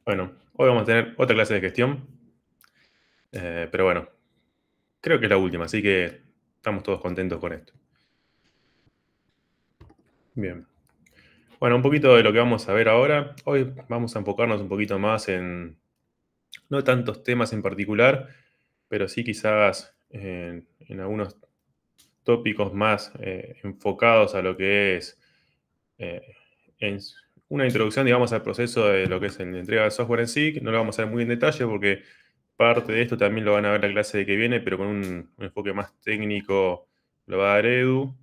Bueno, hoy vamos a tener otra clase de gestión, pero bueno, creo que es la última, así que estamos todos contentos con esto. Bien. Bueno, un poquito de lo que vamos a ver ahora. Hoy vamos a enfocarnos un poquito más en no tantos temas en particular, pero sí quizás en algunos tópicos más enfocados a lo que es eh, en una introducción, digamos, al proceso de lo que es la entrega de software en sí, que no lo vamos a ver muy en detalle porque parte de esto también lo van a ver la clase de que viene, pero con un enfoque más técnico lo va a dar Edu.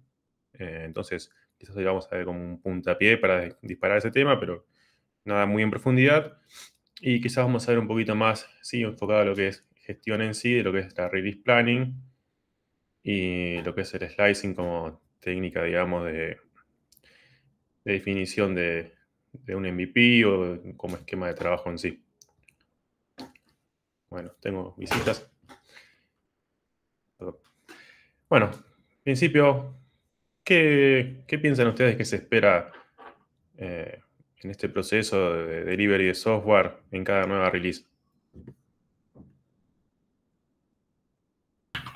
Entonces, quizás hoy vamos a ver como un puntapié para disparar ese tema, pero nada muy en profundidad. Y quizás vamos a ver un poquito más, sí, enfocado a lo que es gestión en sí, de lo que es la release planning y lo que es el slicing como técnica, digamos, de definición de un MVP o como esquema de trabajo en sí. Bueno, tengo visitas. Bueno, en principio, ¿qué piensan ustedes que se espera eh, en este proceso de delivery de software en cada nueva release?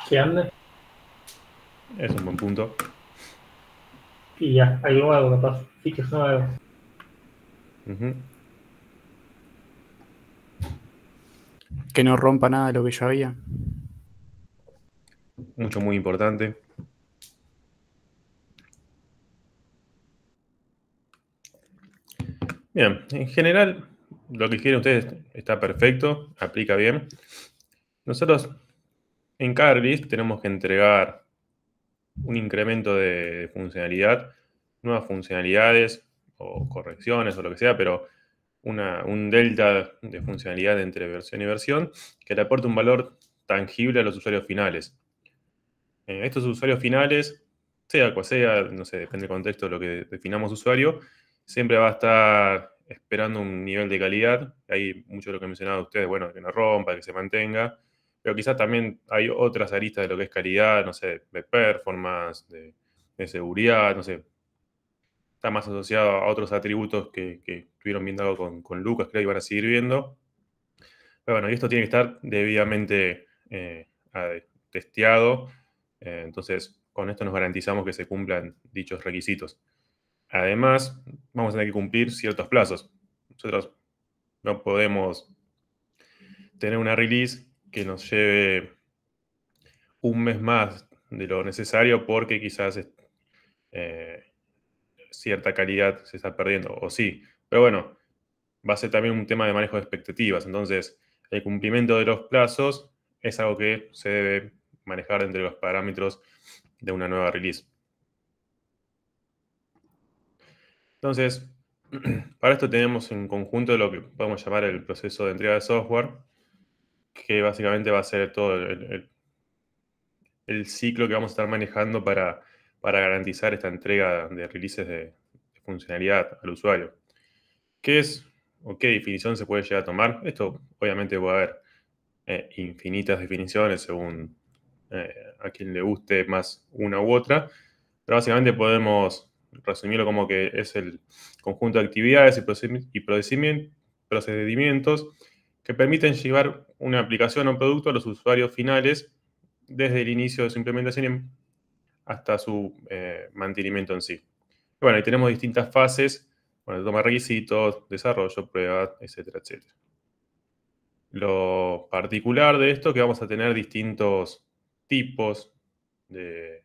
Que ande Es un buen punto. y ya, algo nuevo capaz, features nuevos. Ujú. Que no rompa nada de lo que ya había. Mucho, muy importante. Bien, en general, lo que quieren ustedes está perfecto, aplica bien. Nosotros en cada release tenemos que entregar un incremento de funcionalidad, nuevas funcionalidades o correcciones o lo que sea, pero un delta de funcionalidad entre versión y versión que le aporte un valor tangible a los usuarios finales. Estos usuarios finales, sea cual sea, no sé, depende del contexto de lo que definamos usuario, siempre va a estar esperando un nivel de calidad. Hay mucho de lo que mencionado ustedes, bueno, que no rompa, que se mantenga, pero quizás también hay otras aristas de lo que es calidad, no sé, de performance, de seguridad, no sé, está más asociado a otros atributos que estuvieron viendo con Lucas, que ahí van a seguir viendo. Pero bueno, y esto tiene que estar debidamente testeado. Entonces, con esto nos garantizamos que se cumplan dichos requisitos. Además, vamos a tener que cumplir ciertos plazos. Nosotros no podemos tener una release que nos lleve un mes más de lo necesario porque quizás eh, cierta calidad se está perdiendo, o sí. Pero bueno, va a ser también un tema de manejo de expectativas. Entonces, el cumplimiento de los plazos es algo que se debe manejar entre los parámetros de una nueva release. Entonces, para esto tenemos en conjunto lo que podemos llamar el proceso de entrega de software, que básicamente va a ser todo el ciclo que vamos a estar manejando para garantizar esta entrega de releases de funcionalidad al usuario. ¿Qué es o qué definición se puede llegar a tomar? Esto obviamente puede haber infinitas definiciones según a quien le guste más una u otra, pero básicamente podemos resumirlo como que es el conjunto de actividades y procedimientos que permiten llevar una aplicación o un producto a los usuarios finales desde el inicio de su implementación hasta su mantenimiento en sí. Y bueno, y tenemos distintas fases, bueno, toma de requisitos, desarrollo, prueba, etcétera, etcétera. Lo particular de esto es que vamos a tener distintos tipos de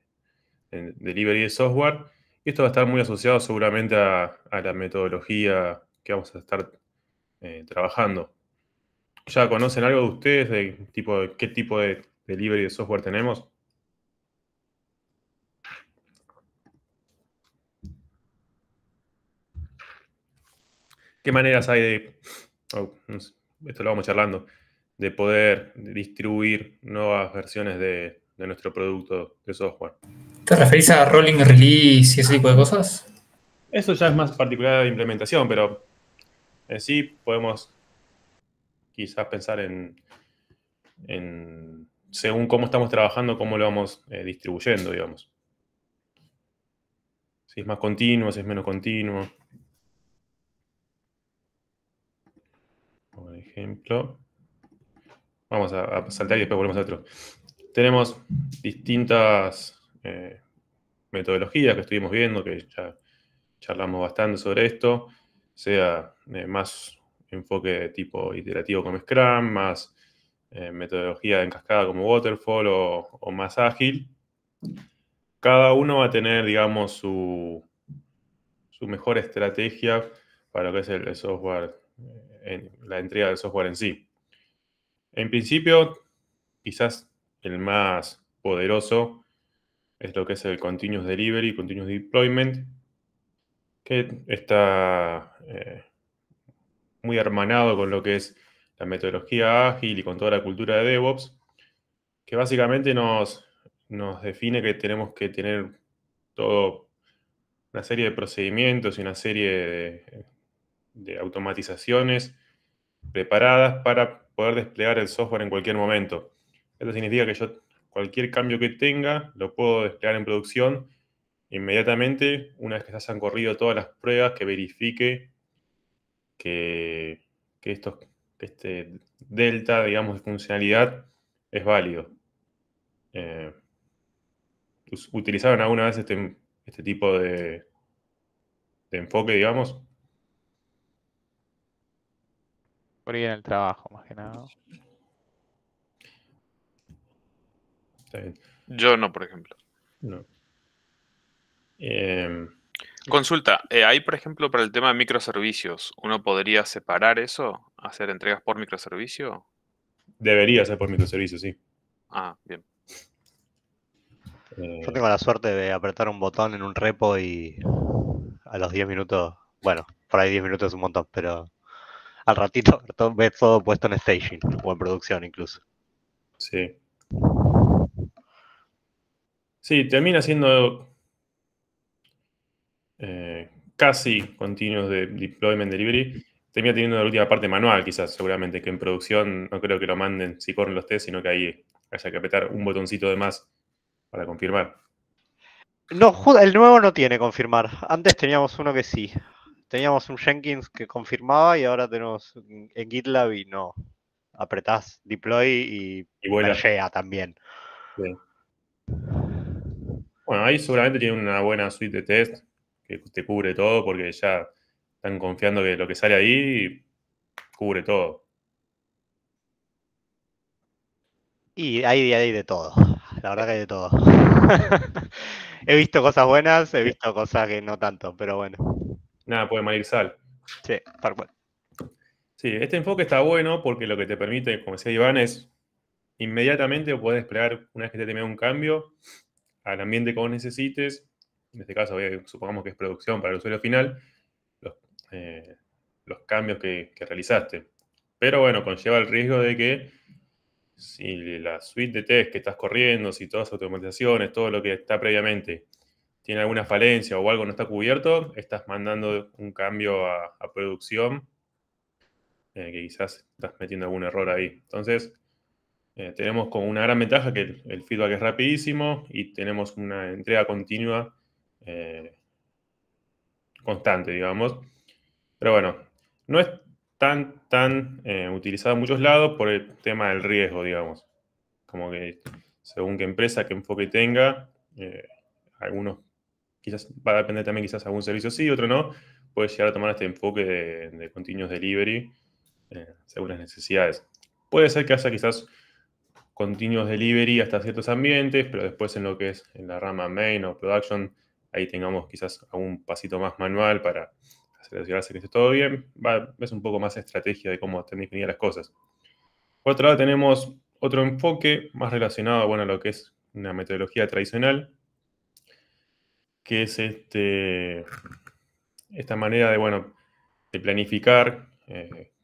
delivery de software. Y esto va a estar muy asociado seguramente a la metodología que vamos a estar trabajando. ¿Ya conocen algo de ustedes de qué tipo de delivery de software tenemos? ¿Qué maneras hay no sé, esto lo vamos charlando, de poder distribuir nuevas versiones de nuestro producto de software? ¿Te referís a rolling release y ese tipo de cosas? Eso ya es más particular de implementación, pero en sí podemos quizás pensar según cómo estamos trabajando, cómo lo vamos distribuyendo, digamos. Si es más continuo, si es menos continuo. ejemplo, vamos a saltar y después volvemos a otro. Tenemos distintas metodologías que estuvimos viendo, que ya charlamos bastante sobre esto, sea más enfoque de tipo iterativo como Scrum, más metodología en cascada como Waterfall o más ágil. Cada uno va a tener, digamos, su mejor estrategia para lo que es el software, la entrega del software en sí. En principio, quizás el más poderoso es lo que es el Continuous Delivery, Continuous Deployment, que está muy hermanado con lo que es la metodología ágil y con toda la cultura de DevOps, que básicamente nos define que tenemos que tener todo una serie de procedimientos y una serie de automatizaciones preparadas para poder desplegar el software en cualquier momento. Esto significa que yo cualquier cambio que tenga lo puedo desplegar en producción inmediatamente una vez que se hayan corrido todas las pruebas que verifique que este delta, digamos, de funcionalidad es válido. ¿Utilizaron alguna vez este tipo de enfoque, digamos? Por ahí en el trabajo, más que nada. Está bien. Yo no, por ejemplo. No. Consulta, ahí por ejemplo para el tema de microservicios, ¿uno podría separar eso? ¿Hacer entregas por microservicio? Debería ser por microservicios, sí. Ah, bien. Yo tengo la suerte de apretar un botón en un repo y a los 10 minutos, bueno, por ahí 10 minutos es un montón, pero al ratito ves todo puesto en staging o en producción incluso. Sí. Sí, termina siendo casi continuos de deployment delivery. Termina teniendo la última parte manual, quizás, seguramente, que en producción no creo que lo manden si corren los test, sino que ahí haya que apretar un botoncito de más para confirmar. No, el nuevo no tiene confirmar. Antes teníamos uno que sí. Teníamos un Jenkins que confirmaba y ahora tenemos en GitLab y no. Apretás deploy y vuela. mergea también. Sí. Bueno, ahí seguramente tiene una buena suite de test que te cubre todo porque ya están confiando que lo que sale ahí cubre todo. Y hay de todo. La verdad que hay de todo. He visto cosas buenas, he visto cosas que no tanto, pero bueno. Nada puede malir sal. Sí, tal cual. Sí, este enfoque está bueno porque lo que te permite, como decía Iván, es inmediatamente poder desplegar, una vez que te termina un cambio, al ambiente que vos necesites. En este caso, supongamos que es producción para el usuario final, los cambios que realizaste. Pero bueno, conlleva el riesgo de que si la suite de test que estás corriendo, si todas las automatizaciones, todo lo que está previamente tiene alguna falencia o algo no está cubierto, estás mandando un cambio a producción que quizás estás metiendo algún error ahí. Entonces, tenemos como una gran ventaja que el feedback es rapidísimo y tenemos una entrega continua constante, digamos. Pero bueno, no es tan utilizado en muchos lados por el tema del riesgo, digamos. Como que según qué empresa, qué enfoque tenga, algunos quizás va a depender también quizás algún servicio sí, otro no, puede llegar a tomar este enfoque de continuous delivery según las necesidades. Puede ser que haya quizás continuous delivery hasta ciertos ambientes, pero después en lo que es en la rama main o production, ahí tengamos quizás algún pasito más manual para asegurarse que esté todo bien. Es un poco más estrategia de cómo están definidas las cosas. Por otro lado tenemos otro enfoque más relacionado a lo que es una metodología tradicional, que es esta manera de planificar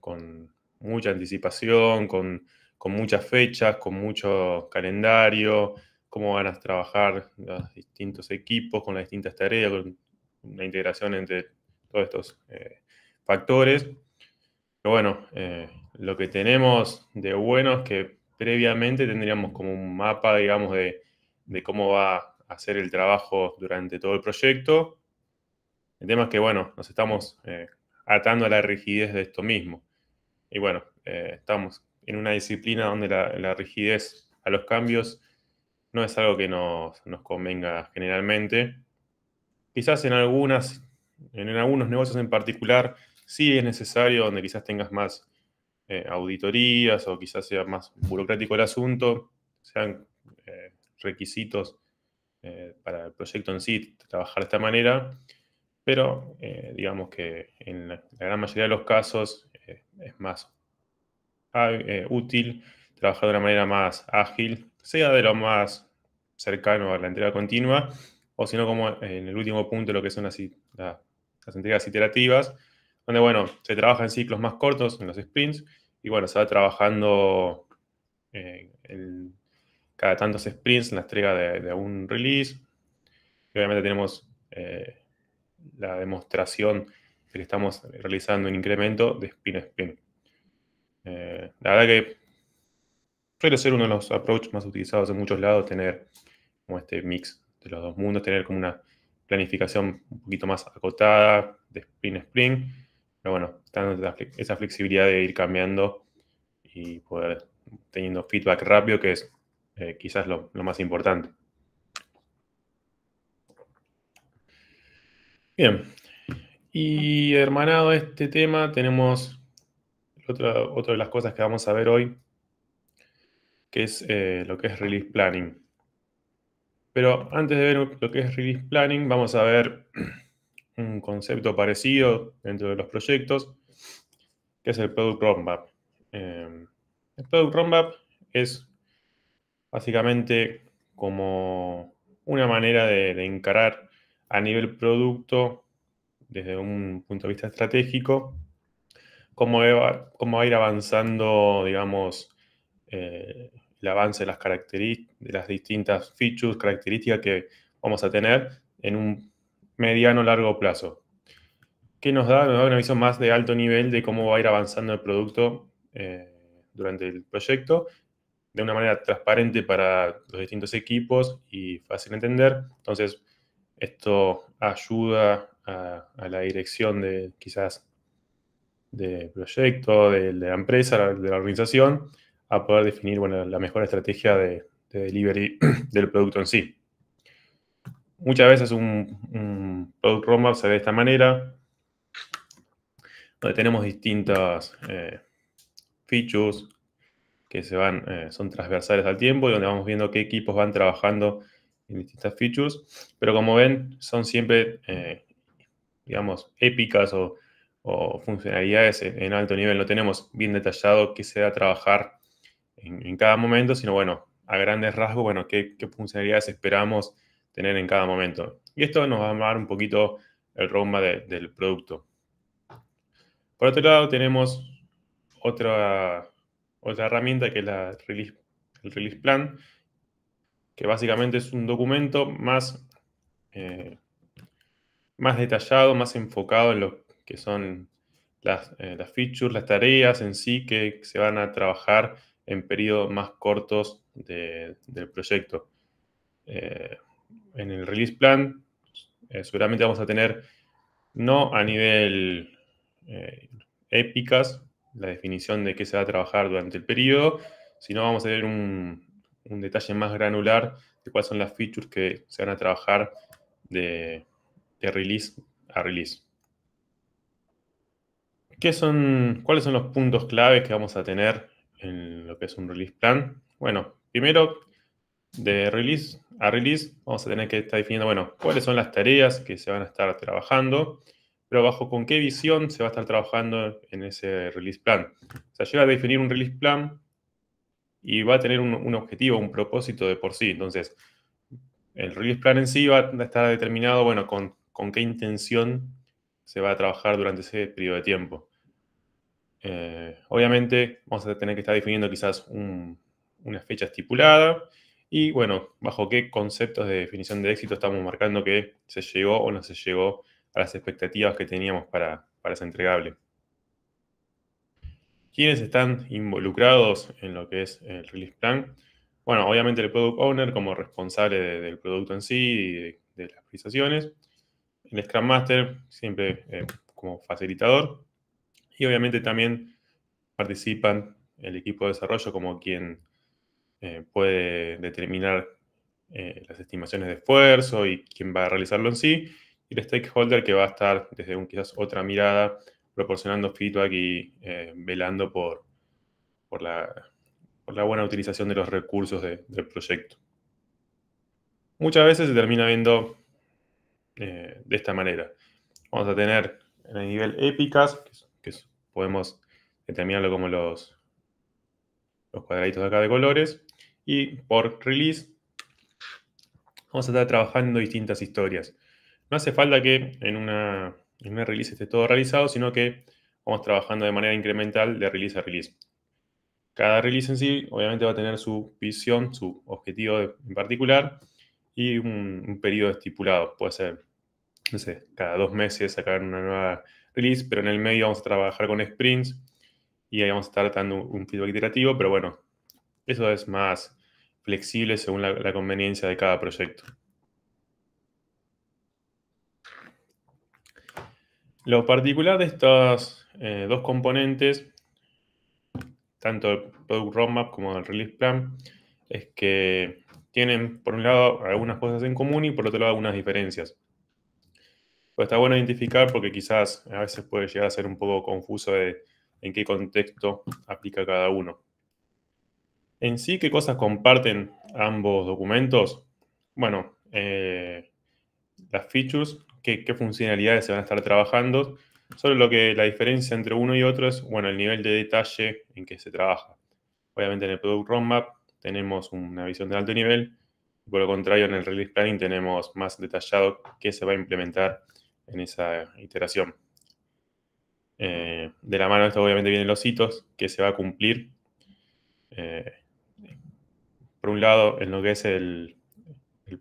con mucha anticipación, con muchas fechas, con mucho calendario, cómo van a trabajar los distintos equipos con las distintas tareas, con una integración entre todos estos factores. Pero bueno, lo que tenemos de bueno es que previamente tendríamos como un mapa, digamos, de cómo va a ser el trabajo durante todo el proyecto. El tema es que, bueno, nos estamos atando a la rigidez de esto mismo. Y bueno, estamos en una disciplina donde la rigidez a los cambios no es algo que nos convenga generalmente. Quizás en algunos negocios en particular sí es necesario, donde quizás tengas más auditorías o quizás sea más burocrático el asunto, sean requisitos para el proyecto en sí, trabajar de esta manera, pero digamos que en la gran mayoría de los casos es más útil trabajar de una manera más ágil, sea de lo más cercano a la entrega continua, o si no, como en el último punto, lo que son las entregas iterativas, donde, bueno, se trabaja en ciclos más cortos, en los sprints, y bueno, se va trabajando cada tantos sprints en la entrega de un release. Y obviamente tenemos la demostración de que estamos realizando un incremento de sprint a sprint. La verdad que suele ser uno de los approaches más utilizados en muchos lados, tener como este mix de los dos mundos, tener como una planificación un poquito más acotada de sprint a sprint, pero bueno, dando esa flexibilidad de ir cambiando y poder teniendo feedback rápido, que es quizás lo más importante. Bien, y hermanado a este tema tenemos otra de las cosas que vamos a ver hoy, que es lo que es release planning. Pero antes de ver lo que es release planning, vamos a ver un concepto parecido dentro de los proyectos, que es el Product Roadmap. El Product Roadmap es básicamente como una manera de encarar a nivel producto, desde un punto de vista estratégico, cómo va a ir avanzando, digamos, el avance de las distintas features, características que vamos a tener en un mediano largo plazo. ¿Qué nos da? Nos da una visión más de alto nivel de cómo va a ir avanzando el producto durante el proyecto, de una manera transparente para los distintos equipos y fácil de entender. Entonces, esto ayuda a la dirección de quizás de proyecto, de la empresa, de la organización, a poder definir, bueno, la mejor estrategia de delivery del producto en sí. Muchas veces un product roadmap se ve de esta manera, donde tenemos distintas features que son transversales al tiempo y donde vamos viendo qué equipos van trabajando en distintas features, pero como ven, son siempre, digamos, épicas o funcionalidades en alto nivel. No tenemos bien detallado qué se va a trabajar en cada momento, sino, bueno, a grandes rasgos, bueno, qué funcionalidades esperamos tener en cada momento. Y esto nos va a dar un poquito el roadmap del producto. Por otro lado, tenemos otra herramienta que es el Release Plan, que básicamente es un documento más detallado, más enfocado en lo que son las features, las tareas en sí que se van a trabajar en periodos más cortos del proyecto. En el Release Plan seguramente vamos a tener, no a nivel épicas, la definición de qué se va a trabajar durante el periodo, sino vamos a tener un detalle más granular de cuáles son las features que se van a trabajar de release a release. ¿Cuáles son los puntos claves que vamos a tener en lo que es un release plan? Bueno, primero, de release a release, vamos a tener que estar definiendo, bueno, cuáles son las tareas que se van a estar trabajando, pero bajo con qué visión se va a estar trabajando en ese release plan. O sea, llega a definir un release plan y va a tener un objetivo, un propósito de por sí. Entonces, el release plan en sí va a estar determinado, bueno, con qué intención se va a trabajar durante ese periodo de tiempo. Obviamente vamos a tener que estar definiendo quizás una fecha estipulada y, bueno, bajo qué conceptos de definición de éxito estamos marcando que se llegó o no se llegó a las expectativas que teníamos para ese entregable. ¿Quiénes están involucrados en lo que es el release plan? Bueno, obviamente el Product Owner como responsable del producto en sí y de las prestaciones. El Scrum Master siempre como facilitador. Y obviamente también participan el equipo de desarrollo como quien puede determinar las estimaciones de esfuerzo y quién va a realizarlo en sí, y el stakeholder que va a estar desde quizás otra mirada proporcionando feedback y velando por la buena utilización de los recursos del proyecto. Muchas veces se termina viendo de esta manera. Vamos a tener en el nivel épicas, podemos determinarlo como los cuadraditos de acá de colores, y por release vamos a estar trabajando distintas historias. No hace falta que en una release esté todo realizado, sino que vamos trabajando de manera incremental de release a release. Cada release en sí, obviamente, va a tener su visión, su objetivo en particular y un periodo estipulado. Puede ser, no sé, cada 2 meses sacar una nueva release, pero en el medio vamos a trabajar con sprints y ahí vamos a estar dando un feedback iterativo, pero bueno, eso es más flexible según la conveniencia de cada proyecto. Lo particular de estos dos componentes, tanto el Product Roadmap como el Release Plan, es que tienen, por un lado, algunas cosas en común y por otro lado, algunas diferencias. Pues está bueno identificar porque quizás a veces puede llegar a ser un poco confuso de en qué contexto aplica cada uno. En sí, ¿qué cosas comparten ambos documentos? Bueno, las features, qué funcionalidades se van a estar trabajando. Solo lo que la diferencia entre uno y otro es, bueno, el nivel de detalle en que se trabaja. Obviamente en el Product Roadmap tenemos una visión de alto nivel, y por lo contrario en el Release Planning tenemos más detallado qué se va a implementar en esa iteración. De la mano de esto obviamente vienen los hitos que se va a cumplir. Por un lado, en lo que es el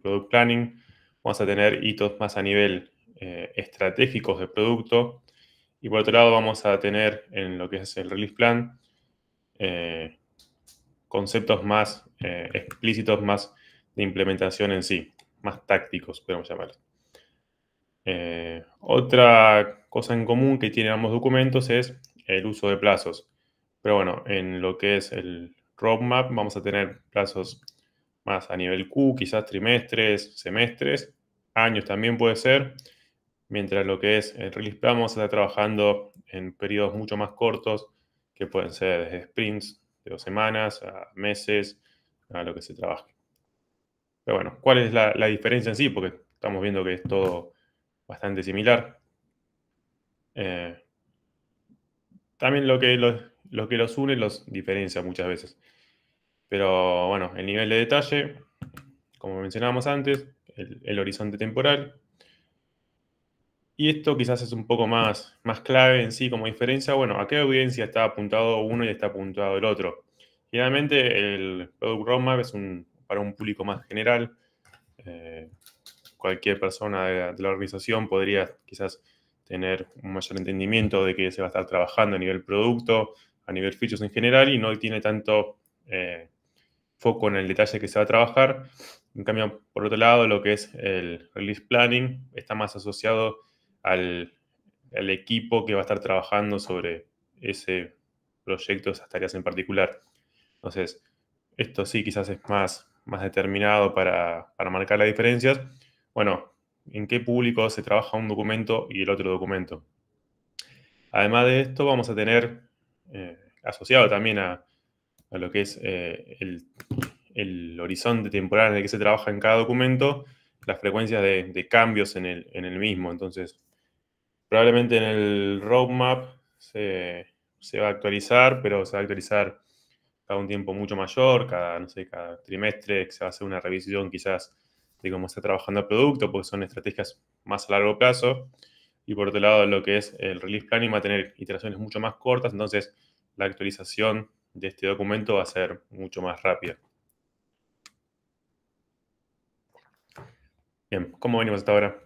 Product Planning, vamos a tener hitos más a nivel estratégicos del producto. Y por otro lado, vamos a tener en lo que es el Release Plan conceptos más explícitos, más de implementación en sí, más tácticos, podemos llamarlos. Otra cosa en común que tienen ambos documentos es el uso de plazos. Pero bueno, en lo que es el roadmap vamos a tener plazos más a nivel Q, quizás trimestres, semestres, años también puede ser, mientras lo que es el release plan vamos a estar trabajando en periodos mucho más cortos, que pueden ser desde sprints de 2 semanas a meses, a lo que se trabaje. Pero bueno, ¿cuál es la diferencia en sí? Porque estamos viendo que es todo bastante similar. También lo que los une los diferencia muchas veces. Pero bueno, el nivel de detalle, como mencionábamos antes, el horizonte temporal. Y esto quizás es un poco más clave en sí como diferencia. Bueno, ¿a qué audiencia está apuntado uno y está apuntado el otro? Generalmente el Product Roadmap es para un público más general. Cualquier persona de la organización podría quizás tener un mayor entendimiento de que se va a estar trabajando a nivel producto, a nivel features en general, y no tiene tanto foco en el detalle que se va a trabajar. En cambio, por otro lado, lo que es el Release Planning está más asociado al equipo que va a estar trabajando sobre ese proyecto, esas tareas en particular. Entonces, esto sí quizás es más determinado para marcar las diferencias. Bueno, ¿en qué público se trabaja un documento y el otro documento? Además de esto, vamos a tener asociado también a lo que es el horizonte temporal en el que se trabaja en cada documento, las frecuencias de cambios en el mismo. Entonces, probablemente en el roadmap se va a actualizar, pero se va a actualizar cada un tiempo mucho mayor, no sé, cada trimestre se va a hacer una revisión quizás de cómo está trabajando el producto, porque son estrategias más a largo plazo. Y por otro lado, lo que es el release planning va a tener iteraciones mucho más cortas, entonces la actualización de este documento va a ser mucho más rápida. Bien, ¿cómo venimos hasta ahora?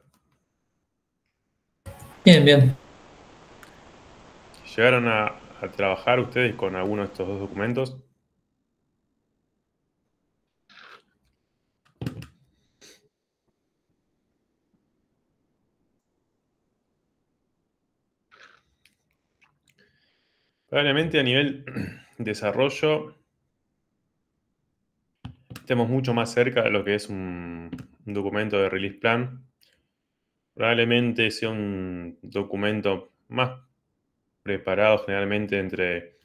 Bien, bien. ¿Llegaron a trabajar ustedes con alguno de estos dos documentos? Probablemente a nivel desarrollo estemos mucho más cerca de lo que es un documento de release plan. Probablemente sea un documento más preparado generalmente entre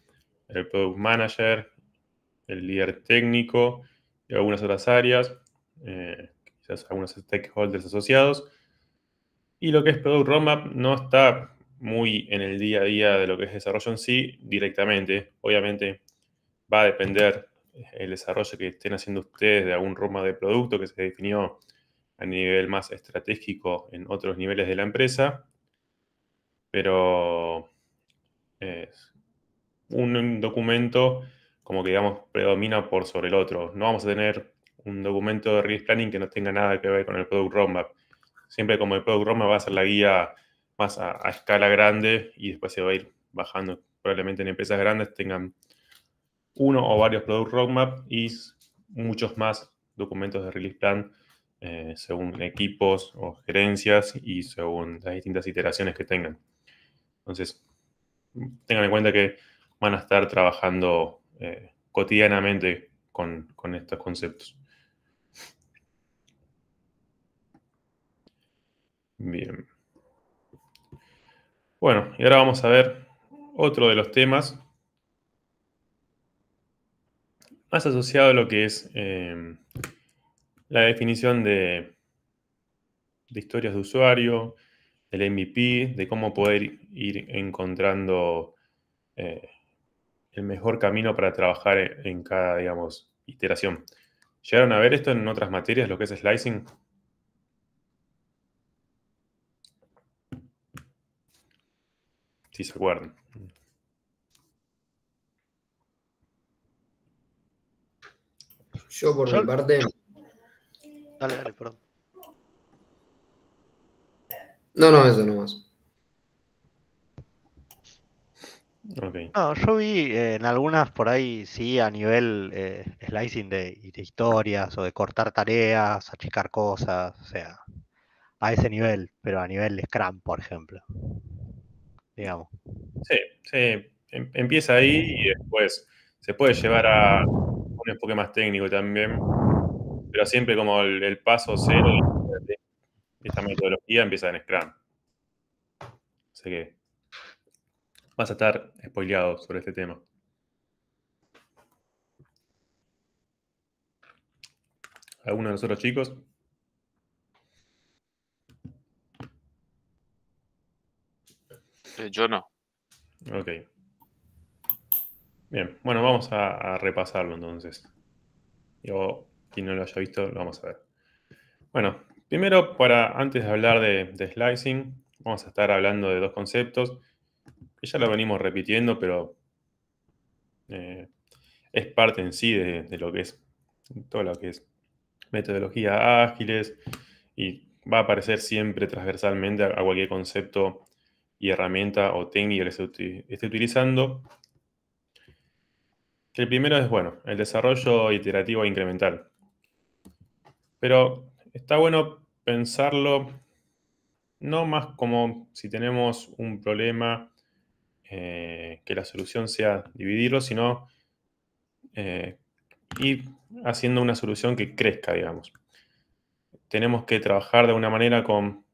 el product manager, el líder técnico y algunas otras áreas, quizás algunos stakeholders asociados. Y lo que es Product Roadmap no está muy en el día a día de lo que es desarrollo en sí directamente. Obviamente va a depender el desarrollo que estén haciendo ustedes de algún roadmap de producto que se definió a nivel más estratégico en otros niveles de la empresa, pero un documento como que, digamos, predomina por sobre el otro. No vamos a tener un documento de release planning que no tenga nada que ver con el Product Roadmap. Siempre como el Product Roadmap va a ser la guía más a escala grande y después se va a ir bajando. Probablemente en empresas grandes tengan uno o varios Product Roadmap y muchos más documentos de release plan según equipos o gerencias y según las distintas iteraciones que tengan. Entonces, tengan en cuenta que van a estar trabajando cotidianamente con estos conceptos. Bien. Bueno, y ahora vamos a ver otro de los temas más asociado a lo que es la definición de historias de usuario, del MVP, de cómo poder ir encontrando el mejor camino para trabajar en cada, digamos, iteración. ¿Llegaron a ver esto en otras materias, lo que es slicing? Si se acuerdan. Yo por mi parte. Dale, perdón. No, eso nomás. Okay. No, yo vi en algunas por ahí, sí, a nivel slicing de historias o de cortar tareas, achicar cosas, o sea, a ese nivel, pero a nivel Scrum, por ejemplo, digamos. Sí, empieza ahí y después se puede llevar a un enfoque más técnico también, pero siempre como el paso cero de esta metodología empieza en Scrum. Así que vas a estar spoileado sobre este tema. ¿Alguno de los otros chicos? Yo no. Ok. Bien, bueno, vamos a repasarlo entonces. Yo, quien no lo haya visto, lo vamos a ver. Bueno, primero, antes de hablar de slicing, vamos a estar hablando de dos conceptos que ya lo venimos repitiendo, pero es parte en sí de lo que es todo lo que es metodologías ágiles y va a aparecer siempre transversalmente a cualquier concepto y herramienta o técnica que se esté utilizando. El primero es, bueno, el desarrollo iterativo e incremental. Pero está bueno pensarlo no más como si tenemos un problema, que la solución sea dividirlo, sino ir haciendo una solución que crezca, digamos. Tenemos que trabajar de una manera con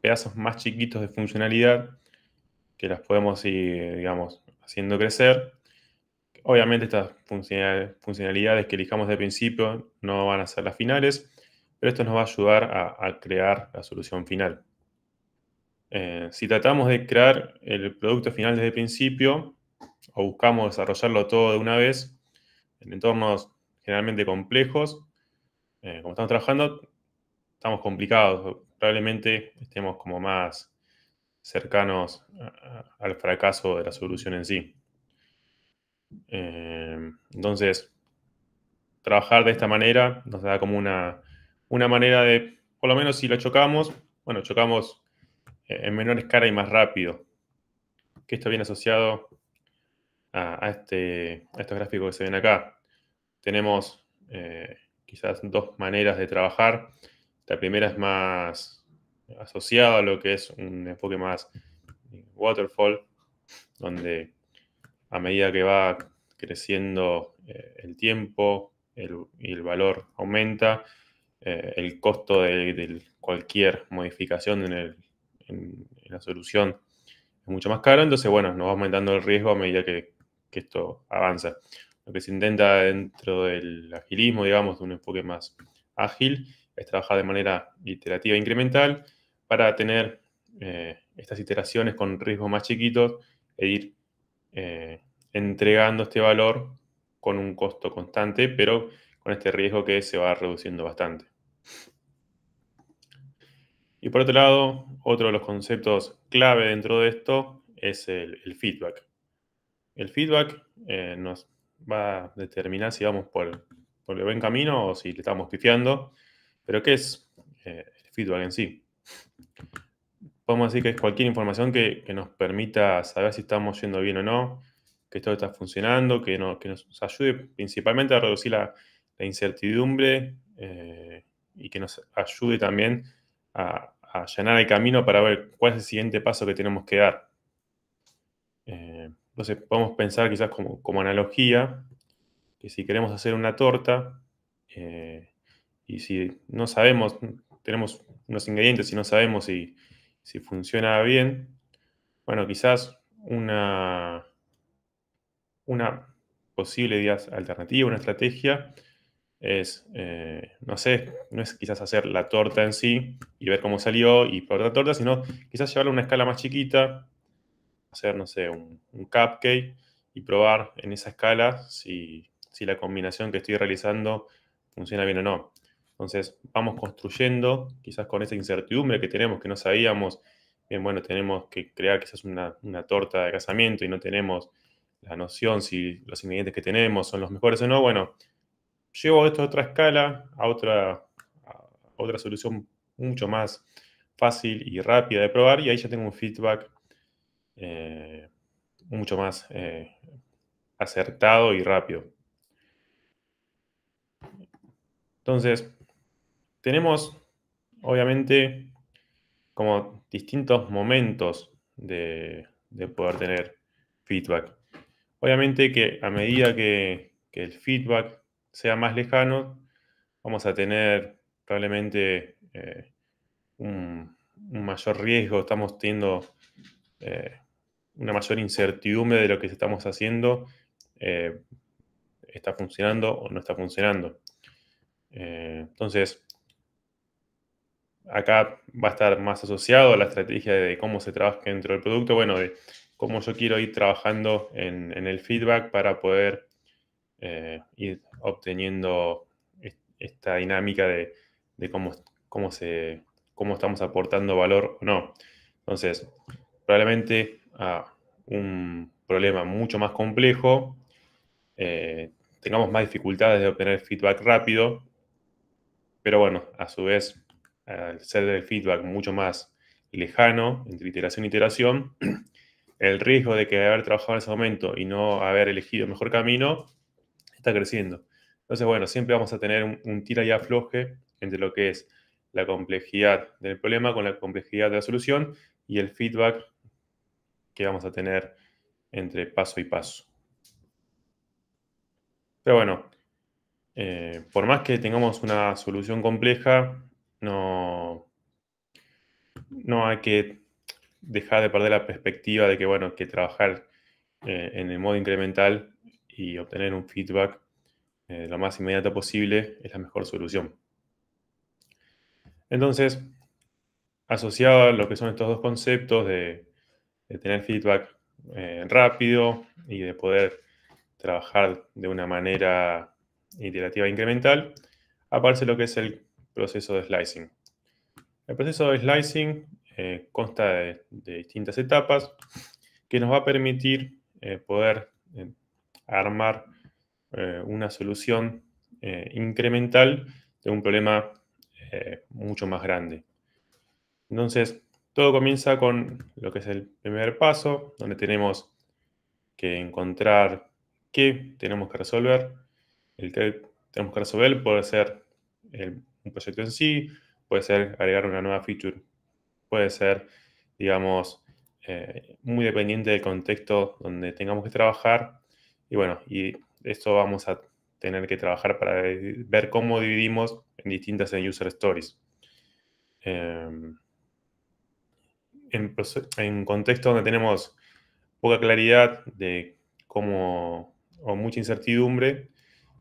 pedazos más chiquitos de funcionalidad que las podemos ir, digamos, haciendo crecer. Obviamente estas funcionalidades que elijamos de principio no van a ser las finales, pero esto nos va a ayudar a crear la solución final. Si tratamos de crear el producto final desde el principio o buscamos desarrollarlo todo de una vez en entornos generalmente complejos, como estamos trabajando, estamos complicados. Probablemente estemos como más cercanos al fracaso de la solución en sí. Entonces, trabajar de esta manera nos da como una manera de, por lo menos si lo chocamos, bueno, chocamos en menor escala y más rápido. Que esto viene asociado a estos gráficos que se ven acá. Tenemos quizás dos maneras de trabajar. La primera es más asociada a lo que es un enfoque más waterfall, donde a medida que va creciendo el tiempo y el valor aumenta, el costo de cualquier modificación en la solución es mucho más caro. Entonces, bueno, nos va aumentando el riesgo a medida que esto avanza. Lo que se intenta dentro del agilismo, digamos, de un enfoque más ágil, es trabajar de manera iterativa e incremental para tener estas iteraciones con riesgos más chiquitos e ir entregando este valor con un costo constante, pero con este riesgo que se va reduciendo bastante. Y por otro lado, otro de los conceptos clave dentro de esto es el feedback. El feedback nos va a determinar si vamos por el buen camino o si le estamos pifiando. Pero ¿qué es el feedback en sí? Podemos decir que es cualquier información que nos permita saber si estamos yendo bien o no, que todo está funcionando, que nos ayude principalmente a reducir la incertidumbre y que nos ayude también a allanar el camino para ver cuál es el siguiente paso que tenemos que dar. Entonces podemos pensar quizás como analogía que si queremos hacer una torta y si no sabemos, tenemos unos ingredientes y no sabemos si funciona bien, bueno, quizás una posible alternativa, una estrategia es, no sé, no es quizás hacer la torta en sí y ver cómo salió y probar la torta, sino quizás llevarla a una escala más chiquita, hacer, no sé, un cupcake y probar en esa escala si la combinación que estoy realizando funciona bien o no. Entonces vamos construyendo, quizás con esa incertidumbre que tenemos, que no sabíamos, bien, bueno, tenemos que crear quizás una torta de casamiento y no tenemos la noción si los ingredientes que tenemos son los mejores o no. Bueno, llevo esto a otra escala, a otra solución mucho más fácil y rápida de probar y ahí ya tengo un feedback mucho más acertado y rápido. Entonces, tenemos obviamente como distintos momentos de poder tener feedback. Obviamente que a medida que el feedback sea más lejano, vamos a tener probablemente un mayor riesgo, estamos teniendo una mayor incertidumbre de lo que estamos haciendo está funcionando o no está funcionando. Entonces, acá va a estar más asociado a la estrategia de cómo se trabaja dentro del producto, bueno, de cómo yo quiero ir trabajando en el feedback para poder ir obteniendo esta dinámica de cómo estamos aportando valor o no. Entonces, probablemente a un problema mucho más complejo tengamos más dificultades de obtener feedback rápido, pero bueno, a su vez, al ser el feedback mucho más lejano, entre iteración y iteración, el riesgo de que haber trabajado en ese momento y no haber elegido el mejor camino está creciendo. Entonces, bueno, siempre vamos a tener un tira y afloje entre lo que es la complejidad del problema con la complejidad de la solución y el feedback que vamos a tener entre paso y paso. Pero bueno, por más que tengamos una solución compleja, no hay que dejar de perder la perspectiva de que, bueno, que trabajar en el modo incremental y obtener un feedback lo más inmediato posible es la mejor solución. Entonces, asociado a lo que son estos dos conceptos de tener feedback rápido y de poder trabajar de una manera iterativa e incremental, aparece lo que es el proceso de slicing. El proceso de slicing consta de distintas etapas que nos va a permitir poder armar una solución incremental de un problema mucho más grande. Entonces, todo comienza con lo que es el primer paso, donde tenemos que encontrar qué tenemos que resolver. El que tenemos que resolver puede ser un proyecto en sí, puede ser agregar una nueva feature, puede ser, digamos, muy dependiente del contexto donde tengamos que trabajar. Y bueno, y esto vamos a tener que trabajar para ver cómo dividimos en distintas user stories. En contextos donde tenemos poca claridad de cómo, o mucha incertidumbre,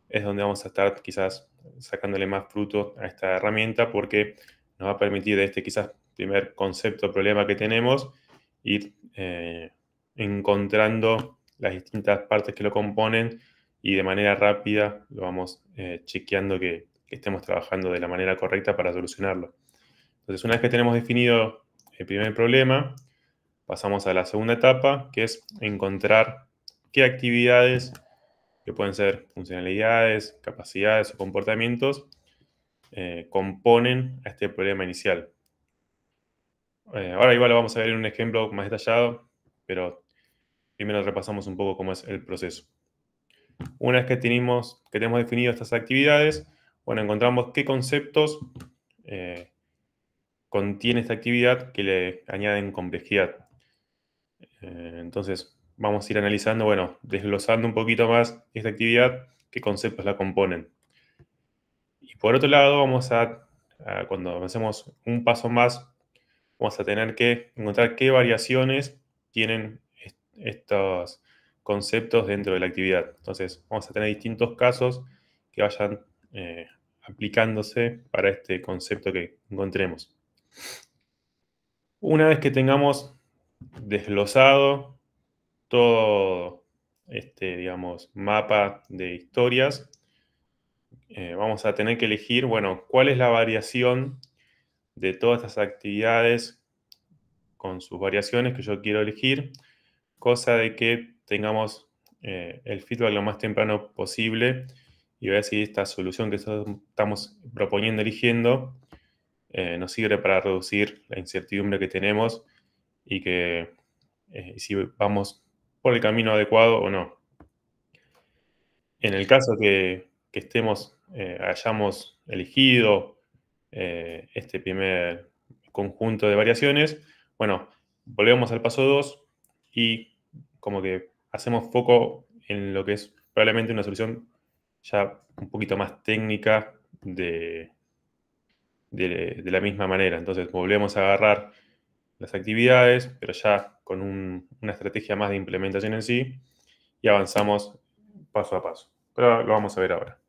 es donde vamos a estar quizás sacándole más fruto a esta herramienta, porque nos va a permitir de este quizás primer concepto o problema que tenemos ir encontrando las distintas partes que lo componen y de manera rápida lo vamos chequeando que estemos trabajando de la manera correcta para solucionarlo. Entonces, una vez que tenemos definido el primer problema, pasamos a la segunda etapa, que es encontrar qué actividades, que pueden ser funcionalidades, capacidades o comportamientos, componen a este problema inicial. Ahora igual lo vamos a ver en un ejemplo más detallado, pero primero repasamos un poco cómo es el proceso. Una vez que tenemos definido estas actividades, bueno, encontramos qué conceptos contiene esta actividad que le añaden complejidad. Entonces, vamos a ir analizando, bueno, desglosando un poquito más esta actividad, qué conceptos la componen. Y por otro lado, cuando avancemos un paso más, vamos a tener que encontrar qué variaciones tienen estos conceptos dentro de la actividad. Entonces, vamos a tener distintos casos que vayan aplicándose para este concepto que encontremos. Una vez que tengamos desglosado todo digamos, mapa de historias, vamos a tener que elegir, bueno, cuál es la variación de todas estas actividades con sus variaciones que yo quiero elegir, cosa de que tengamos el feedback lo más temprano posible y ver si esta solución que estamos proponiendo, eligiendo, nos sirve para reducir la incertidumbre que tenemos y que si vamos por el camino adecuado o no. En el caso que hayamos elegido este primer conjunto de variaciones, bueno, volvemos al paso 2 y como que hacemos foco en lo que es probablemente una solución ya un poquito más técnica de la misma manera. Entonces volvemos a agarrar las actividades, pero ya con una estrategia más de implementación en sí, y avanzamos paso a paso. Pero lo vamos a ver ahora.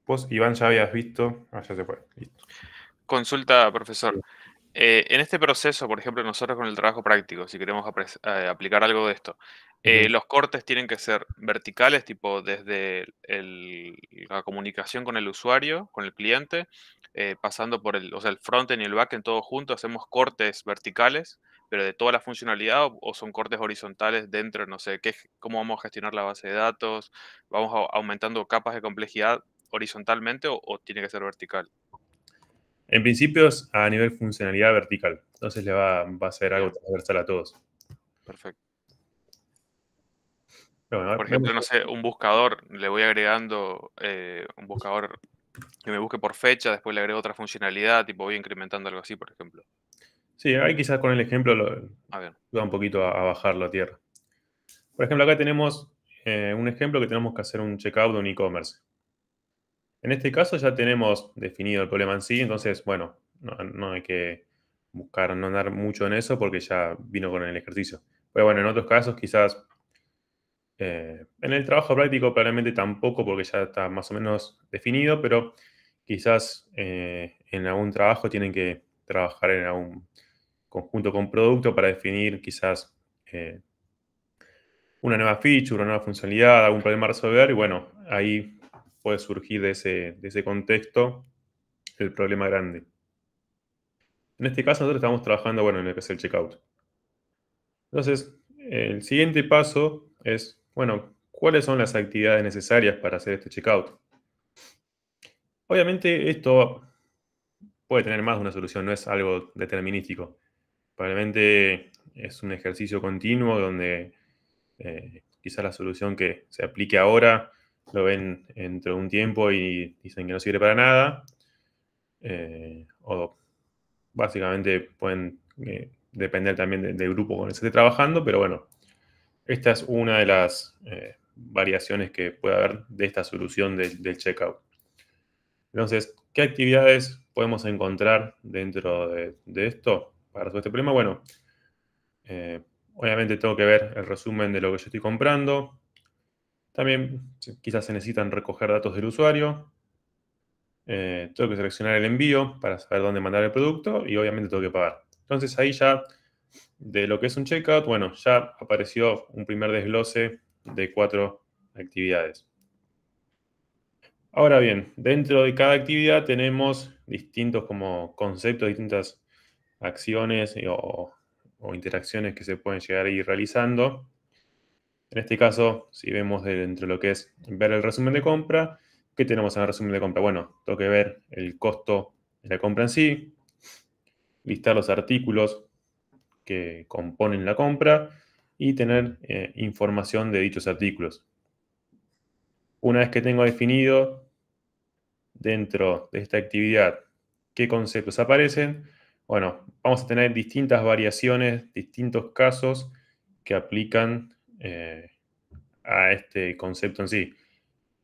Vos, Iván, ya habías visto. Ya se fue. Listo. Consulta, profesor. En este proceso, por ejemplo, nosotros con el trabajo práctico, si queremos aplicar algo de esto, los cortes tienen que ser verticales, tipo desde la comunicación con el usuario, con el cliente, pasando por el frontend y el backend todo junto, hacemos cortes verticales, pero de toda la funcionalidad, o son cortes horizontales dentro, no sé, cómo vamos a gestionar la base de datos, vamos aumentando capas de complejidad horizontalmente o tiene que ser vertical. En principio es a nivel funcionalidad vertical. Entonces le va a ser algo transversal a todos. Perfecto. Bueno, por ejemplo, no sé, un buscador, le voy agregando un buscador que me busque por fecha, después le agrego otra funcionalidad, tipo voy incrementando algo así, por ejemplo. Sí, ahí quizás con el ejemplo lo ayuda un poquito a bajarlo a tierra. Por ejemplo, acá tenemos un ejemplo que tenemos que hacer un checkout de un e-commerce. En este caso ya tenemos definido el problema en sí, entonces, bueno, no hay que buscar no andar mucho en eso porque ya vino con el ejercicio. Pero bueno, en otros casos quizás en el trabajo práctico probablemente tampoco porque ya está más o menos definido, pero quizás en algún trabajo tienen que trabajar en algún conjunto con producto para definir quizás una nueva feature, una nueva funcionalidad, algún problema a resolver, y bueno, ahí puede surgir de ese contexto el problema grande. En este caso nosotros estamos trabajando, bueno, en lo que es el checkout. Entonces, el siguiente paso es, bueno, ¿cuáles son las actividades necesarias para hacer este checkout? Obviamente esto puede tener más de una solución, no es algo determinístico. Probablemente es un ejercicio continuo donde quizás la solución que se aplique ahora lo ven dentro de un tiempo y dicen que no sirve para nada. O básicamente pueden depender también del grupo con el que se esté trabajando, pero bueno, esta es una de las variaciones que puede haber de esta solución del checkout. Entonces, ¿qué actividades podemos encontrar dentro de esto para resolver este problema? Bueno, obviamente tengo que ver el resumen de lo que yo estoy comprando. También quizás se necesitan recoger datos del usuario. Tengo que seleccionar el envío para saber dónde mandar el producto y obviamente tengo que pagar. Entonces ahí ya, de lo que es un checkout, bueno, ya apareció un primer desglose de 4 actividades. Ahora bien, dentro de cada actividad tenemos distintos como conceptos, distintas acciones o interacciones que se pueden llegar a ir realizando. En este caso, si vemos dentro de lo que es ver el resumen de compra, ¿qué tenemos en el resumen de compra? Bueno, tengo que ver el costo de la compra en sí, listar los artículos que componen la compra y tener información de dichos artículos. Una vez que tengo definido dentro de esta actividad qué conceptos aparecen, bueno, vamos a tener distintas variaciones, distintos casos que aplican a este concepto en sí.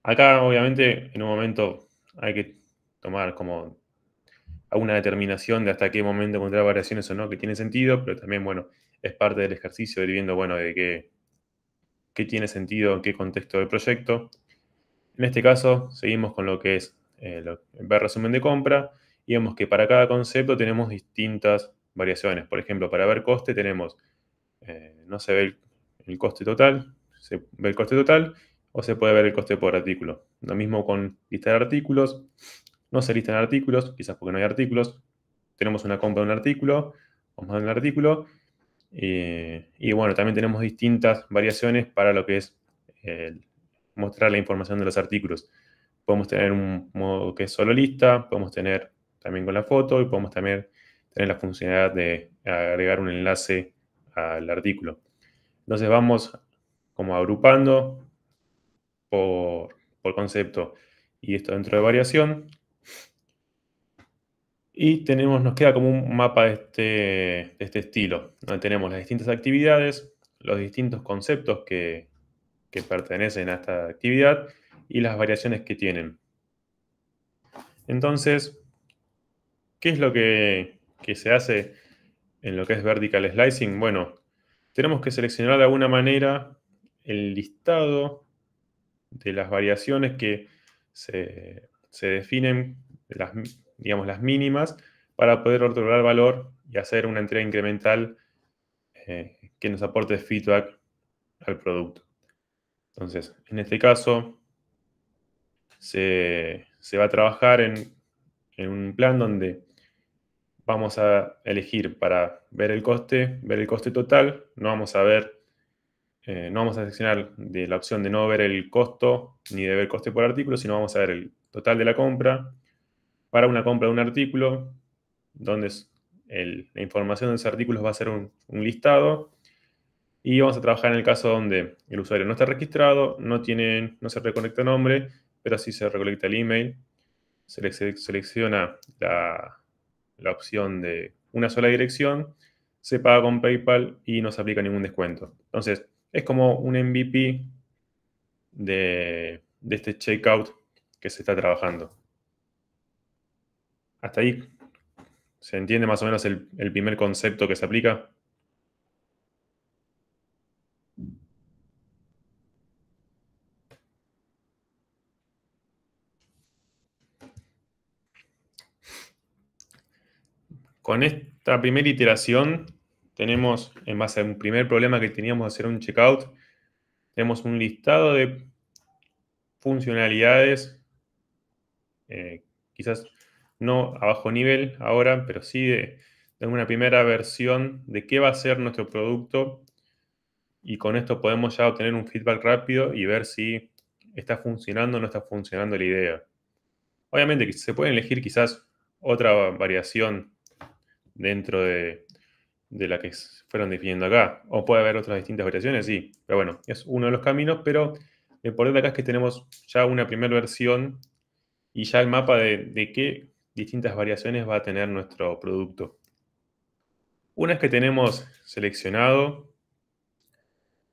Acá, obviamente, en un momento hay que tomar como alguna determinación de hasta qué momento encontrar variaciones o no que tiene sentido, pero también, bueno, es parte del ejercicio de ir viendo, bueno, de qué tiene sentido, en qué contexto del proyecto. En este caso, seguimos con lo que es ver resumen de compra y vemos que para cada concepto tenemos distintas variaciones. Por ejemplo, para ver coste tenemos, no se ve el coste total, se ve el coste total o se puede ver el coste por artículo. Lo mismo con listar artículos, no se listan artículos, quizás porque no hay artículos. Tenemos una compra de un artículo, vamos a ver un artículo. Y bueno, también tenemos distintas variaciones para lo que es mostrar la información de los artículos. Podemos tener un modo que es solo lista, podemos tener también con la foto y podemos también tener la funcionalidad de agregar un enlace al artículo. Entonces vamos como agrupando por concepto y esto dentro de variación. Y nos queda como un mapa de este estilo, donde tenemos las distintas actividades, los distintos conceptos que pertenecen a esta actividad y las variaciones que tienen. Entonces, ¿qué es lo que se hace en lo que es vertical slicing? Bueno, tenemos que seleccionar de alguna manera el listado de las variaciones que se definen, digamos las mínimas, para poder otorgar valor y hacer una entrega incremental que nos aporte feedback al producto. Entonces, en este caso, se va a trabajar en un plan donde vamos a elegir para ver el coste total. No vamos a seleccionar de la opción de no ver el costo ni de ver el coste por artículo, sino vamos a ver el total de la compra para una compra de un artículo, donde la información de esos artículos va a ser un listado. Y vamos a trabajar en el caso donde el usuario no está registrado, no se recolecta nombre, pero sí se recolecta el email. Selecciona la opción de una sola dirección, se paga con PayPal y no se aplica ningún descuento. Entonces, es como un MVP de este checkout que se está trabajando. Hasta ahí, ¿se entiende más o menos el primer concepto que se aplica? Con esta primera iteración tenemos, en base a un primer problema que teníamos de hacer un checkout, tenemos un listado de funcionalidades, quizás no a bajo nivel ahora, pero sí de una primera versión de qué va a ser nuestro producto, y con esto podemos ya obtener un feedback rápido y ver si está funcionando o no está funcionando la idea. Obviamente se pueden elegir quizás otra variación dentro de la que fueron definiendo acá. O puede haber otras distintas variaciones, sí. Pero bueno, es uno de los caminos, pero lo importante acá es que tenemos ya una primera versión y ya el mapa de qué distintas variaciones va a tener nuestro producto. Una vez que tenemos seleccionado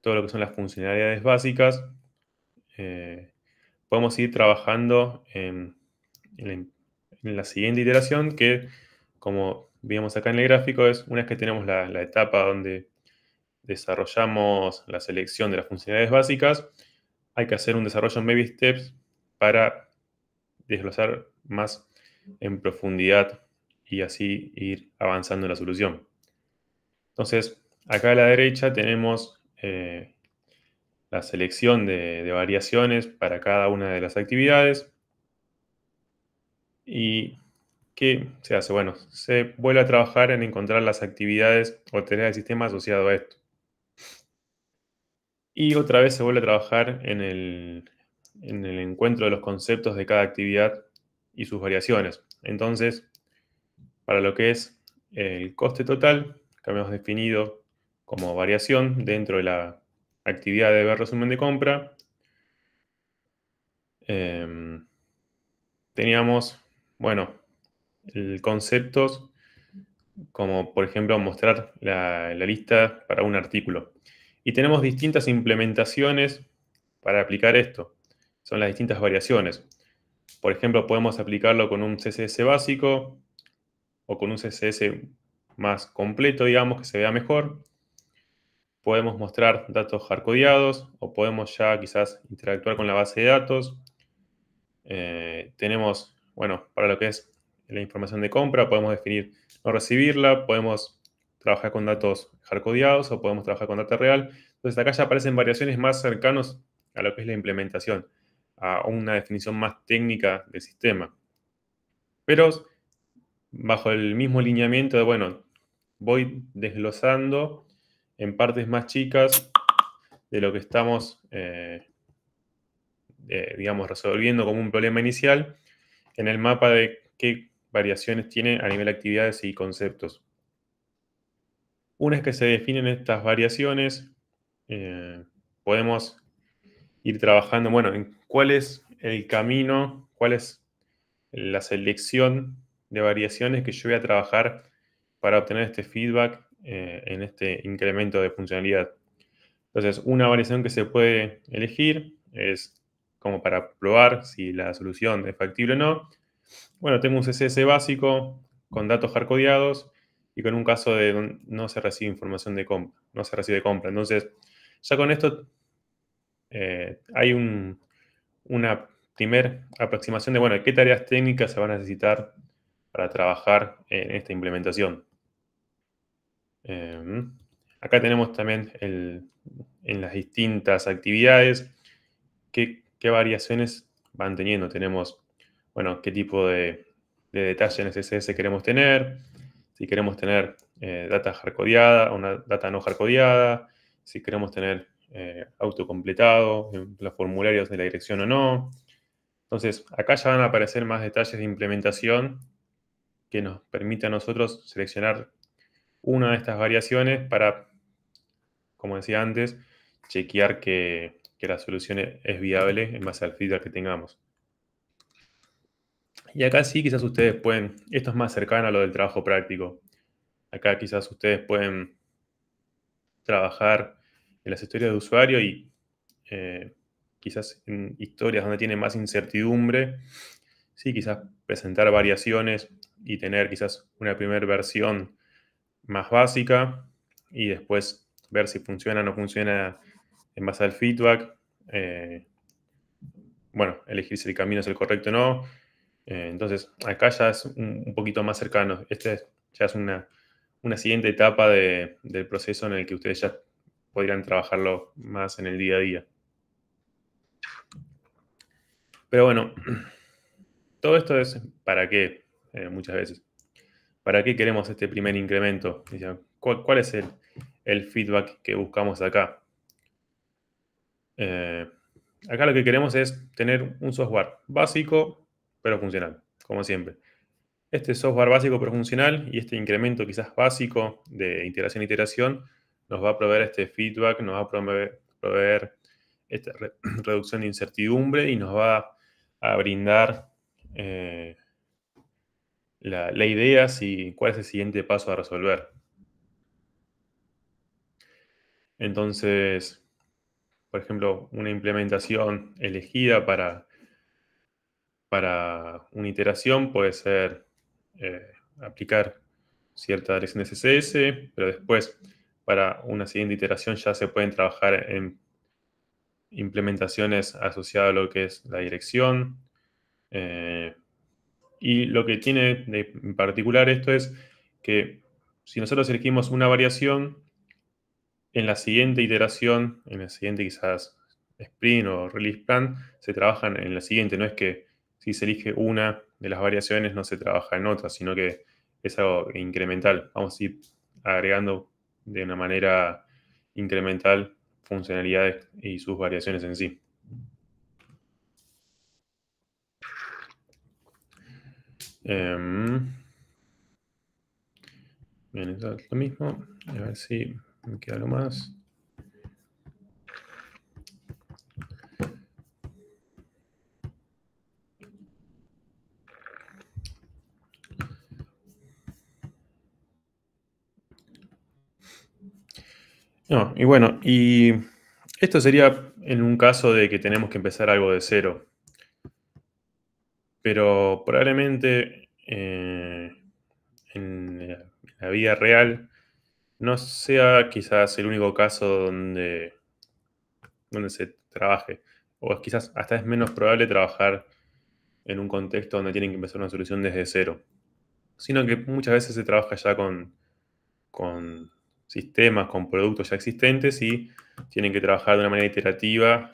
todo lo que son las funcionalidades básicas, podemos ir trabajando en la siguiente iteración, que, como vimos acá en el gráfico, es una vez que tenemos la etapa donde desarrollamos la selección de las funcionalidades básicas, hay que hacer un desarrollo en baby steps para desglosar más en profundidad y así ir avanzando en la solución. Entonces, acá a la derecha tenemos la selección de variaciones para cada una de las actividades. ¿Y qué se hace? Bueno, se vuelve a trabajar en encontrar las actividades o tareas del sistema asociado a esto. Y otra vez se vuelve a trabajar en el encuentro de los conceptos de cada actividad y sus variaciones. Entonces, para lo que es el coste total, que habíamos definido como variación dentro de la actividad de ver resumen de compra, teníamos, bueno, conceptos como, por ejemplo, mostrar la lista para un artículo. Y tenemos distintas implementaciones para aplicar esto. Son las distintas variaciones. Por ejemplo, podemos aplicarlo con un CSS básico o con un CSS más completo, digamos, que se vea mejor. Podemos mostrar datos hardcodeados o podemos ya quizás interactuar con la base de datos. Tenemos, bueno, para lo que es la información de compra, podemos definir no recibirla, podemos trabajar con datos hardcodeados o podemos trabajar con data real. Entonces acá ya aparecen variaciones más cercanas a lo que es la implementación, a una definición más técnica del sistema. Pero bajo el mismo lineamiento de, bueno, voy desglosando en partes más chicas de lo que estamos, digamos, resolviendo como un problema inicial en el mapa de qué variaciones tiene a nivel de actividades y conceptos. Una vez que se definen estas variaciones, podemos ir trabajando, bueno, en cuál es el camino, cuál es la selección de variaciones que yo voy a trabajar para obtener este feedback en este incremento de funcionalidad. Entonces, una variación que se puede elegir es como para probar si la solución es factible o no. Bueno, tengo un CSS básico con datos hardcodeados y con un caso de no se recibe información de compra, no se recibe compra. Entonces, ya con esto hay una primera aproximación de, bueno, qué tareas técnicas se van a necesitar para trabajar en esta implementación. Acá tenemos también en las distintas actividades qué variaciones van teniendo. Tenemos, bueno, qué tipo de detalle en CSS queremos tener, si queremos tener data hardcodeada o una data no hardcodeada, si queremos tener autocompletado en los formularios de la dirección o no. Entonces, acá ya van a aparecer más detalles de implementación que nos permite a nosotros seleccionar una de estas variaciones para, como decía antes, chequear que la solución es viable en base al feedback que tengamos. Y acá sí, quizás ustedes pueden, esto es más cercano a lo del trabajo práctico. Acá quizás ustedes pueden trabajar en las historias de usuario y quizás en historias donde tienen más incertidumbre, sí, quizás presentar variaciones y tener quizás una primera versión más básica y después ver si funciona o no funciona en base al feedback. Bueno, elegir si el camino es el correcto o no. Entonces, acá ya es un poquito más cercano. Ya es una siguiente etapa del proceso en el que ustedes ya podrían trabajarlo más en el día a día. Pero bueno, todo esto es ¿para qué? Muchas veces. ¿Para qué queremos este primer incremento? ¿Cuál es el feedback que buscamos acá? Acá lo que queremos es tener un software básico, pero funcional, como siempre. Este software básico pero funcional y este incremento quizás básico de integración e iteración nos va a proveer este feedback, nos va a proveer esta reducción de incertidumbre y nos va a brindar la idea si cuál es el siguiente paso a resolver. Entonces, por ejemplo, una implementación elegida para una iteración puede ser aplicar cierta dirección de CSS, pero después para una siguiente iteración ya se pueden trabajar en implementaciones asociadas a lo que es la dirección. Y lo que tiene en particular esto es que si nosotros elegimos una variación, en la siguiente iteración, en la siguiente quizás sprint o release plan, se trabajan en la siguiente. No es que si se elige una de las variaciones no se trabaja en otra, sino que es algo incremental. Vamos a ir agregando de una manera incremental funcionalidades y sus variaciones en sí. Bien, eso es lo mismo. A ver si me queda algo más. No, y bueno, y esto sería en un caso de que tenemos que empezar algo de cero. Pero probablemente en la vida real no sea quizás el único caso donde se trabaje. O quizás hasta es menos probable trabajar en un contexto donde tienen que empezar una solución desde cero. Sino que muchas veces se trabaja ya con sistemas, con productos ya existentes y tienen que trabajar de una manera iterativa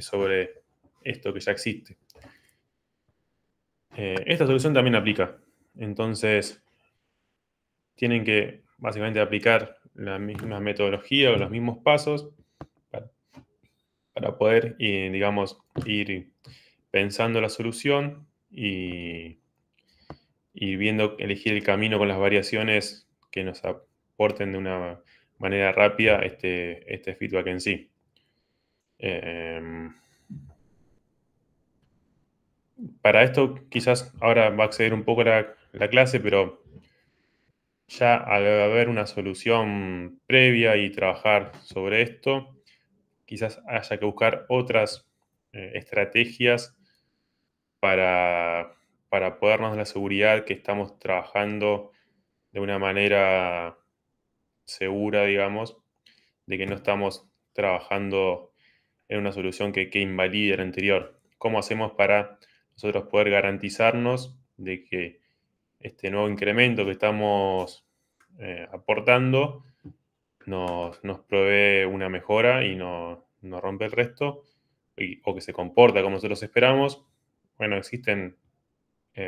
sobre esto que ya existe. Esta solución también aplica. Entonces, tienen que básicamente aplicar la misma metodología o los mismos pasos para poder, digamos, ir pensando la solución y viendo, elegir el camino con las variaciones que nos aporten de una manera rápida este feedback en sí. Para esto quizás ahora va a acceder un poco la clase, pero ya al haber una solución previa y trabajar sobre esto, quizás haya que buscar otras estrategias para poder dar la seguridad que estamos trabajando de una manera segura, digamos, de que no estamos trabajando en una solución que invalide la anterior. ¿Cómo hacemos para nosotros poder garantizarnos de que este nuevo incremento que estamos aportando nos provee una mejora y no rompe el resto, o que se comporta como nosotros esperamos? Bueno, existen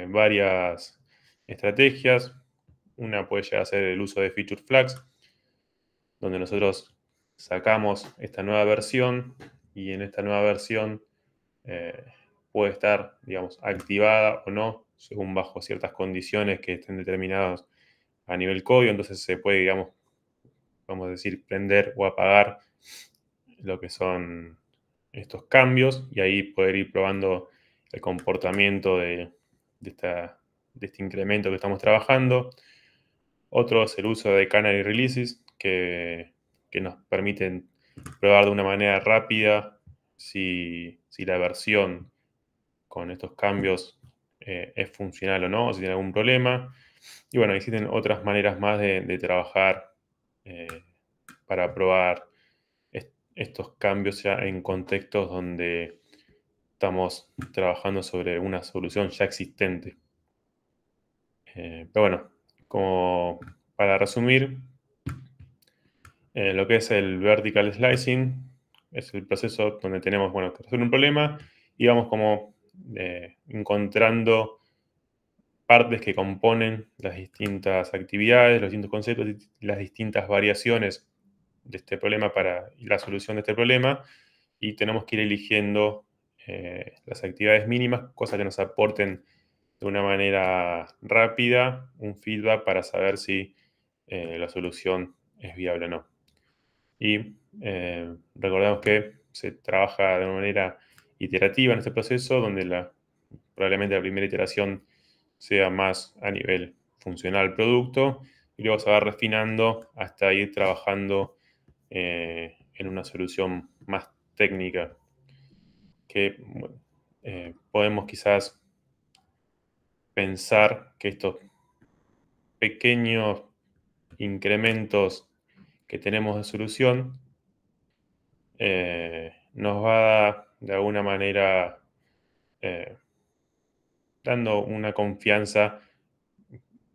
varias estrategias. Una puede llegar a ser el uso de feature flags, donde nosotros sacamos esta nueva versión y en esta nueva versión puede estar, digamos, activada o no, según bajo ciertas condiciones que estén determinadas a nivel código. Entonces se puede, digamos, vamos a decir, prender o apagar lo que son estos cambios y ahí poder ir probando el comportamiento de este incremento que estamos trabajando. Otro es el uso de canary releases que nos permiten probar de una manera rápida si la versión con estos cambios es funcional o no, o si tiene algún problema. Y bueno, existen otras maneras más de trabajar para probar estos cambios ya en contextos donde estamos trabajando sobre una solución ya existente. Pero bueno, como para resumir, lo que es el vertical slicing es el proceso donde tenemos, bueno, que resolver un problema y vamos como encontrando partes que componen las distintas actividades, los distintos conceptos y las distintas variaciones de este problema para la solución de este problema, y tenemos que ir eligiendo las actividades mínimas, cosas que nos aporten de una manera rápida un feedback para saber si la solución es viable o no. Y recordemos que se trabaja de una manera iterativa en este proceso, donde probablemente la primera iteración sea más a nivel funcional producto y luego se va refinando hasta ir trabajando en una solución más técnica, que bueno, podemos quizás pensar que estos pequeños incrementos que tenemos de solución nos va de alguna manera dando una confianza.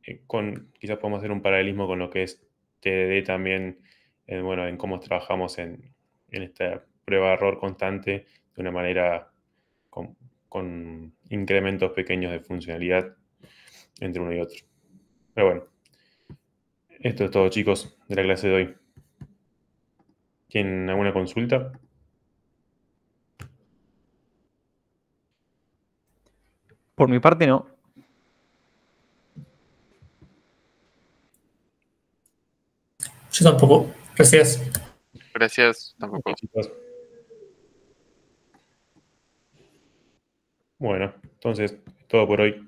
Quizás podemos hacer un paralelismo con lo que es TDD también, bueno, en cómo trabajamos en esta prueba de error constante de una manera con incrementos pequeños de funcionalidad entre uno y otro. Pero bueno, esto es todo, chicos, de la clase de hoy. ¿Tienen alguna consulta? Por mi parte, no. Yo tampoco. Gracias. Gracias, tampoco. Chicos. Bueno, entonces, todo por hoy.